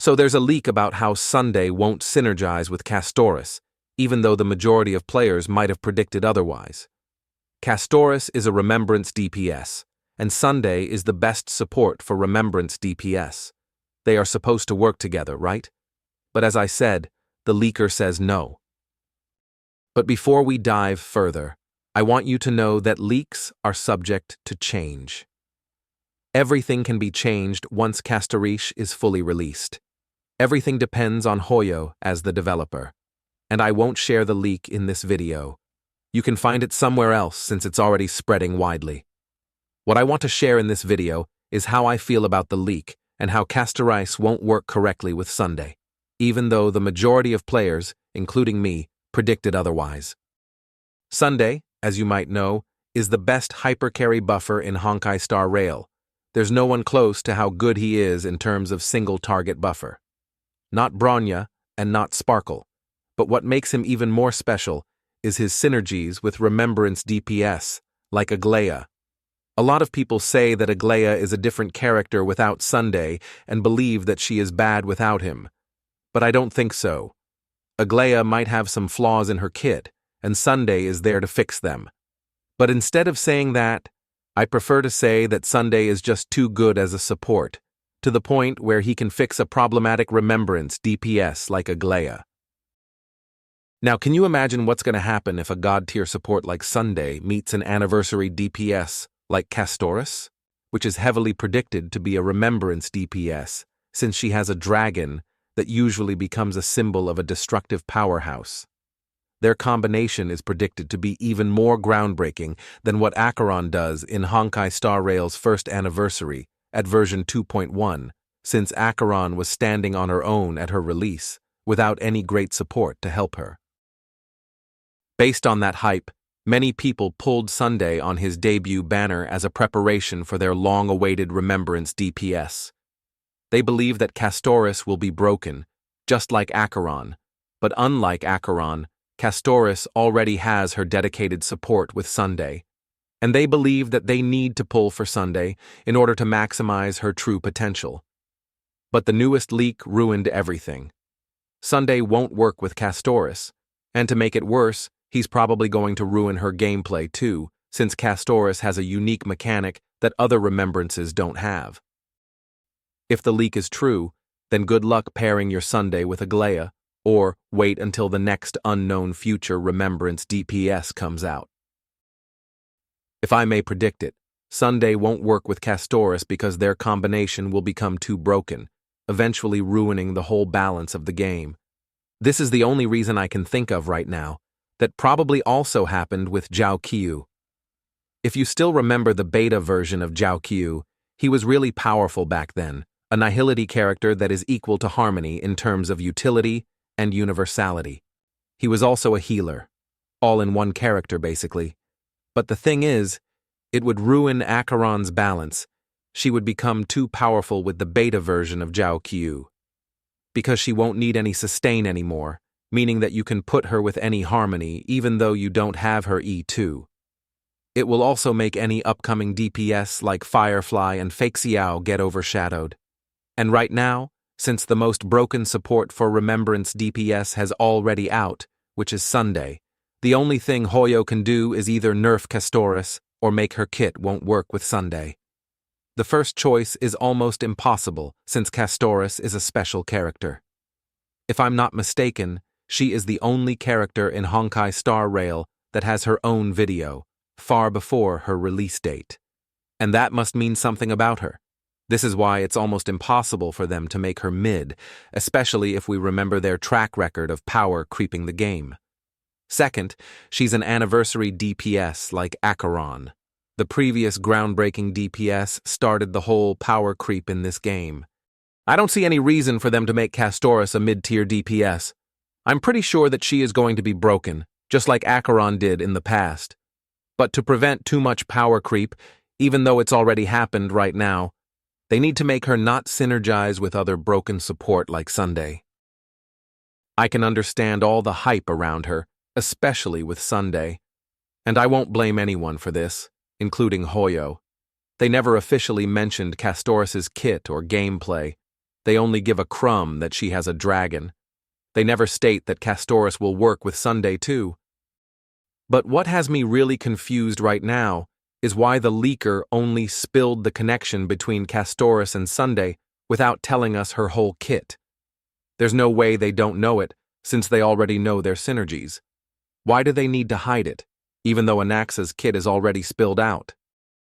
So there's a leak about how Sunday won't synergize with Castorice, even though the majority of players might have predicted otherwise. Castores is a remembrance DPS, and Sunday is the best support for remembrance DPS. They are supposed to work together, right? But as I said, the leaker says no. But before we dive further, I want you to know that leaks are subject to change. Everything can be changed once Castorice is fully released. Everything depends on Hoyo as the developer, and I won't share the leak in this video. You can find it somewhere else since it's already spreading widely. What I want to share in this video is how I feel about the leak and how Castorice won't work correctly with Sunday, even though the majority of players, including me, predicted otherwise. Sunday, as you might know, is the best hypercarry buffer in honkaistarrail. There's no one close to how good he is in terms of single-target buffer. Not Bronya and not Sparkle, but what makes him even more special is his synergies with remembrance DPS, like Aglaia. A lot of people say that Aglaia is a different character without Sunday and believe that she is bad without him. But I don't think so. Aglaia might have some flaws in her kit, and Sunday is there to fix them. But instead of saying that, I prefer to say that Sunday is just too good as a support, to the point where he can fix a problematic remembrance DPS like Aglaia. Now, can you imagine what's going to happen if a god-tier support like Sunday meets an anniversary DPS like Castorice, which is heavily predicted to be a remembrance DPS, since she has a dragon that usually becomes a symbol of a destructive powerhouse? Their combination is predicted to be even more groundbreaking than what Acheron does in honkaistarrail's first anniversary at version 2.1, since Acheron was standing on her own at her release, without any great support to help her. Based on that hype, many people pulled Sunday on his debut banner as a preparation for their long-awaited remembrance DPS. They believe that Castores will be broken, just like Acheron, but unlike Acheron, Castorice already has her dedicated support with Sunday, and they believe that they need to pull for Sunday in order to maximize her true potential. But the newest leak ruined everything. Sunday won't work with Castorice, and to make it worse, he's probably going to ruin her gameplay too, since Castorice has a unique mechanic that other remembrances don't have. If the leak is true, then good luck pairing your Sunday with Aglaia, or wait until the next unknown future remembrance DPS comes out. If I may predict it, Sunday won't work with Castorice because their combination will become too broken, eventually ruining the whole balance of the game. This is the only reason I can think of right now. That probably also happened with Zhao Qiu. If you still remember the beta version of Zhao Qiu, he was really powerful back then, a nihility character that is equal to Harmony in terms of utility and universality. He was also a healer, all in one character basically. But the thing is, it would ruin Acheron's balance. She would become too powerful with the beta version of Zhao Qiu, because she won't need any sustain anymore, meaning that you can put her with any Harmony even though you don't have her E2. It will also make any upcoming DPS like Firefly and Fake Xiao get overshadowed. And right now, since the most broken support for remembrance DPS has already out, which is Sunday, the only thing Hoyo can do is either nerf Castorice or make her kit won't work with Sunday. The first choice is almost impossible since Castorice is a special character. If I'm not mistaken, she is the only character in honkaistarrail that has her own video, far before her release date. And that must mean something about her. This is why it's almost impossible for them to make her mid, especially if we remember their track record of power creeping the game. Second, she's an anniversary DPS like Acheron. The previous groundbreaking DPS started the whole power creep in this game. I don't see any reason for them to make Castorice a mid-tier DPS. I'm pretty sure that she is going to be broken, just like Acheron did in the past. But to prevent too much power creep, even though it's already happened right now, they need to make her not synergize with other broken support like Sunday. I can understand all the hype around her, especially with Sunday. And I won't blame anyone for this, including Hoyo. They never officially mentioned Castorice's kit or gameplay, They only give a crumb that she has a dragon. They never state that Castores will work with Sunday too. But what has me really confused right now is why the leaker only spilled the connection between Castorice and Sunday without telling us her whole kit. There's no way they don't know it, since they already know their synergies. Why do they need to hide it, even though Anaxa's kit is already spilled out?